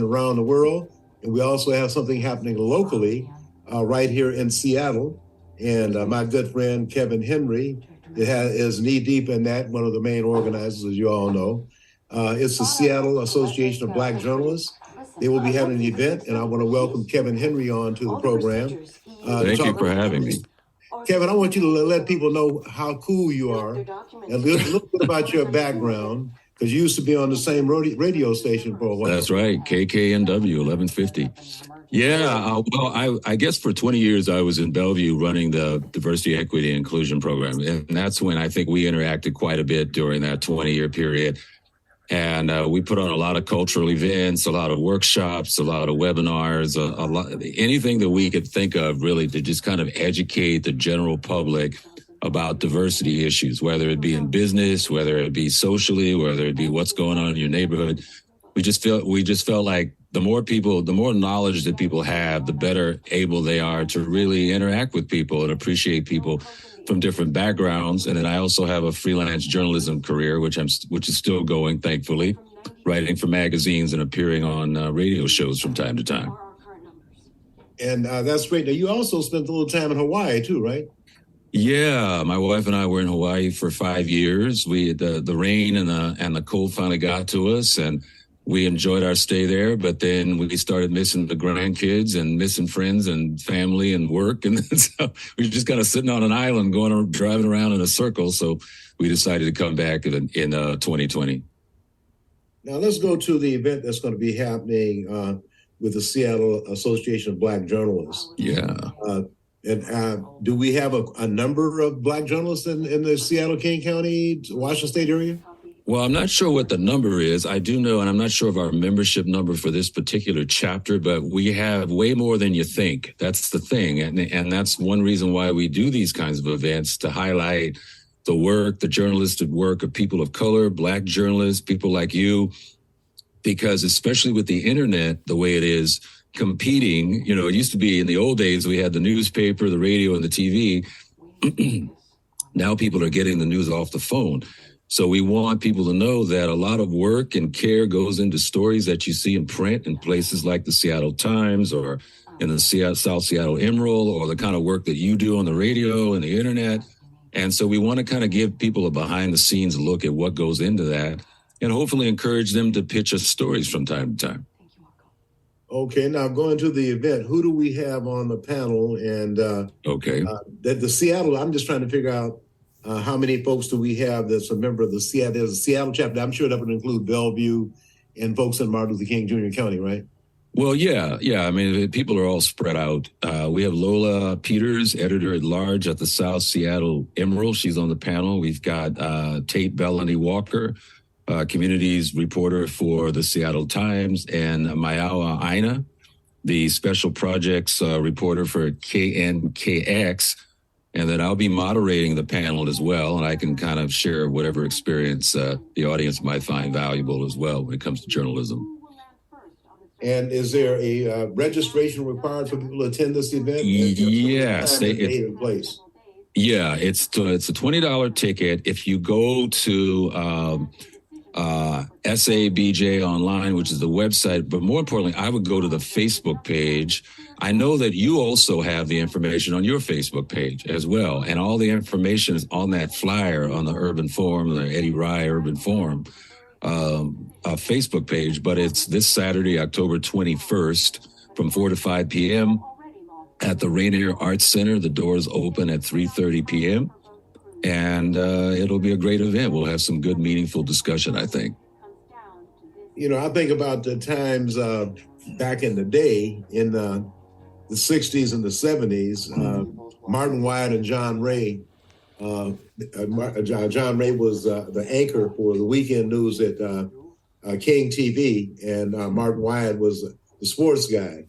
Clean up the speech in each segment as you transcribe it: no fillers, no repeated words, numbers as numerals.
around the world. And we also have something happening locally right here in Seattle. And my good friend Kevin Henry is knee deep in that, one of the main organizers, as you all know. It's the Seattle Association of Black Journalists. They will be having an event, and I want to welcome Kevin Henry on to the program. Thank you for having me. Kevin, I want you to let people know how cool you are and a little bit about your background, because you used to be on the same radio station for a while. That's right, KKNW 1150. Yeah, well, I guess for 20 years I was in Bellevue running the Diversity, Equity, and Inclusion program. And that's when I think we interacted quite a bit during that 20-year period. And we put on a lot of cultural events, a lot of workshops, a lot of webinars, a lot, anything that we could think of really to just kind of educate the general public about diversity issues, whether it be in business, whether it be socially, whether it be what's going on in your neighborhood. We just felt like the more knowledge that people have, the better able they are to really interact with people and appreciate people from different backgrounds. And then I also have a freelance journalism career, which is still going, thankfully, writing for magazines and appearing on radio shows from time to time. And that's great. Now, you also spent a little time in Hawaii too, right? Yeah, my wife and I were in Hawaii for 5 years. The rain and the cold finally got to us, and we enjoyed our stay there, but then we started missing the grandkids and missing friends and family and work. And so we were just kind of sitting on an island driving around in a circle. So we decided to come back in 2020. Now let's go to the event that's going to be happening with the Seattle Association of Black Journalists. Yeah. And do we have a number of Black journalists in the Seattle, King County, Washington State area? Well, I'm not sure what the number is. I do know, and I'm not sure of our membership number for this particular chapter, but we have way more than you think. That's the thing. And that's one reason why we do these kinds of events, to highlight the journalistic work of people of color, Black journalists, people like you, because especially with the internet, the way it is competing, it used to be in the old days, we had the newspaper, the radio, and the TV. Now people are getting the news off the phone. So we want people to know that a lot of work and care goes into stories that you see in print in places like the Seattle Times or in the South Seattle Emerald, or the kind of work that you do on the radio and the internet. And so we want to kind of give people a behind the scenes look at what goes into that, and hopefully encourage them to pitch us stories from time to time. Okay, now going to the event, who do we have on the panel? And the Seattle, I'm just trying to figure out how many folks do we have that's a member of the Seattle? There's a Seattle chapter. I'm sure that would include Bellevue and folks in Martin Luther King Jr. County, right? Well, yeah. I mean, people are all spread out. We have Lola Peters, editor-at-large at the South Seattle Emerald. She's on the panel. We've got Tate Bellany Walker, communities reporter for the Seattle Times, and Mayawa Aina, the special projects reporter for KNKX. And then I'll be moderating the panel as well, and I can kind of share whatever experience the audience might find valuable as well when it comes to journalism. And is there a registration required for people to attend this event? Yes. Yeah, it's a $20 ticket. If you go to SABJ online, which is the website, but more importantly, I would go to the Facebook page. I know that you also have the information on your Facebook page as well. And all the information is on that flyer on the Urban Forum, the Eddie Rye Urban Forum Facebook page. But it's this Saturday, October 21st from 4 to 5 p.m. at the Rainier Arts Center. The doors open at 3:30 p.m. And it'll be a great event. We'll have some good, meaningful discussion, I think. I think about the times back in the day in the 60s and the 70s, Martin Wyatt and John Ray. John Ray was the anchor for the weekend news at King TV, and Martin Wyatt was the sports guy.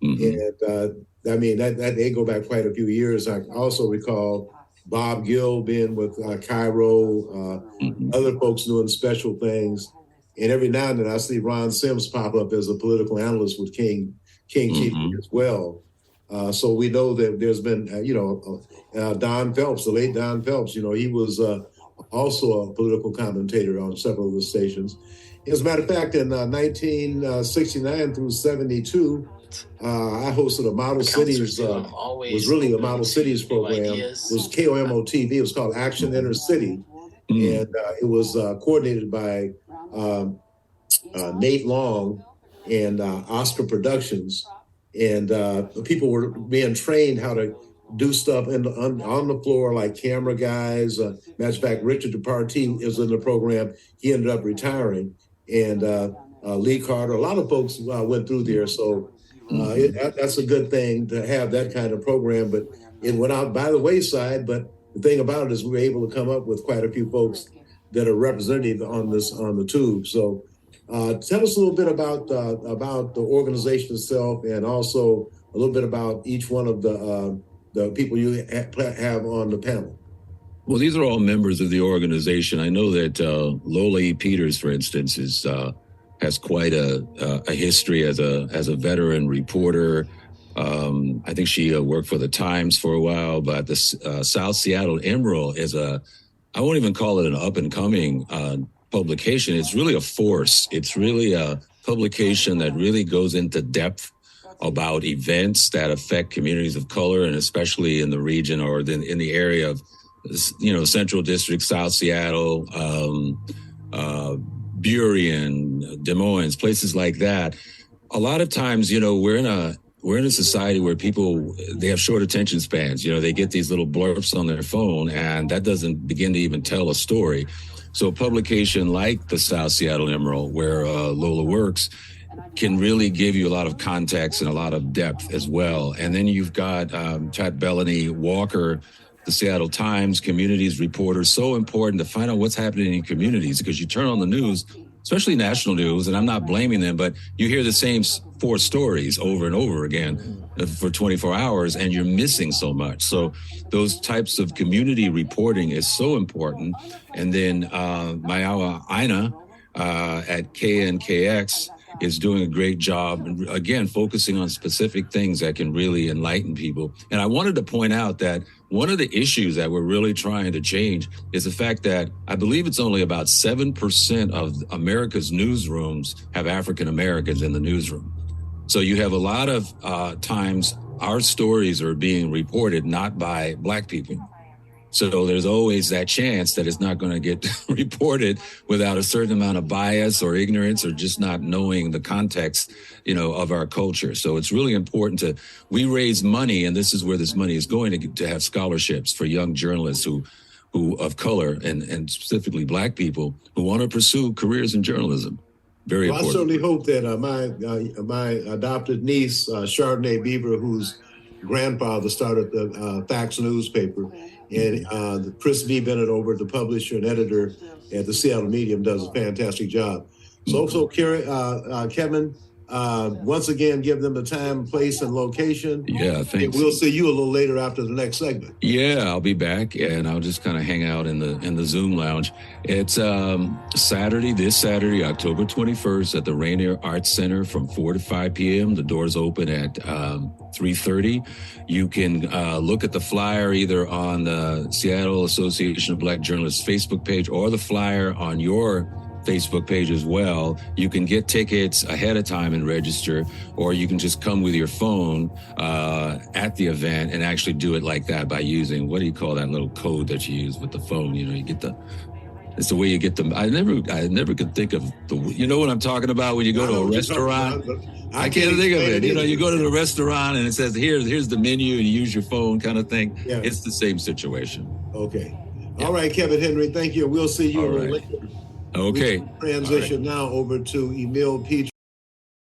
Mm-hmm. And that they go back quite a few years. I also recall Bob Gill being with Cairo, other folks doing special things. And every now and then I see Ron Sims pop up as a political analyst with King TV as well. So we know that there's been, Don Phelps, the late Don Phelps, he was also a political commentator on several of the stations. As a matter of fact, in 1969 through 72, I hosted a Model Cities, was really a Model Cities program. It was KOMO TV. It was called Action Inner City. And it was coordinated by Nate Long and Oscar Productions. And people were being trained how to do stuff on the floor, like camera guys. Matter of fact, Richard Departie is in the program. He ended up retiring. And Lee Carter, a lot of folks went through there. So that's a good thing to have that kind of program. But it went out by the wayside. But the thing about it is we were able to come up with quite a few folks that are representative on the tube. So tell us a little bit about the organization itself, and also a little bit about each one of the people you have on the panel. Well, these are all members of the organization. I know that Lola E. Peters, for instance, has quite a history as a veteran reporter. I think she worked for the Times for a while, but the South Seattle Emerald is I won't even call it an up-and-coming publication. It's really a force. It's really a publication that really goes into depth about events that affect communities of color, and especially in the region or in the area of, Central District, South Seattle, Burien, Des Moines, places like that. A lot of times, we're in a society where people, they have short attention spans. They get these little blurbs on their phone, and that doesn't begin to even tell a story. So a publication like the South Seattle Emerald, where Lola works, can really give you a lot of context and a lot of depth as well. And then you've got Chad Bellany Walker, the Seattle Times communities reporter. So important to find out what's happening in communities, because you turn on the news, especially national news, and I'm not blaming them, but you hear the same 4 stories over and over again for 24 hours, and you're missing so much. So those types of community reporting is so important. And then Mayawa Aina at KNKX is doing a great job, and again, focusing on specific things that can really enlighten people. And I wanted to point out that one of the issues that we're really trying to change is the fact that I believe it's only about 7% of America's newsrooms have African Americans in the newsroom. So you have a lot of times our stories are being reported not by Black people. So there's always that chance that it's not going to get reported without a certain amount of bias or ignorance or just not knowing the context, of our culture. So it's really important we raise money, and this is where this money is going to have scholarships for young journalists who of color and specifically Black people who want to pursue careers in journalism. Very important. I certainly hope that my adopted niece, Chardonnay Beaver, whose grandfather started the Fax newspaper, and Chris V. Bennett over at the publisher and editor at the Seattle Medium does a fantastic job. So Kevin, once again, give them the time, place, and location. Yeah, thanks. We'll see you a little later after the next segment. Yeah, I'll be back, and I'll just kind of hang out in the Zoom lounge. It's this Saturday, October 21st, at the Rainier Arts Center from 4 to 5 p.m. The doors open at 3:30. You can look at the flyer either on the Seattle Association of Black Journalists Facebook page or the flyer on your Facebook page as well. You can get tickets ahead of time and register, or you can just come with your phone at the event and actually do it like that by using, what do you call that little code that you use with the phone? You get it's the way you get them. I never could think of what I'm talking about when you go to a restaurant. I can't think of it. You go to the restaurant and it says, here's the menu, and you use your phone kind of thing. Yeah. It's the same situation. Okay. Yeah. All right, Kevin Henry, thank you. We'll see you later. Okay. We transition now over to Emil Peters.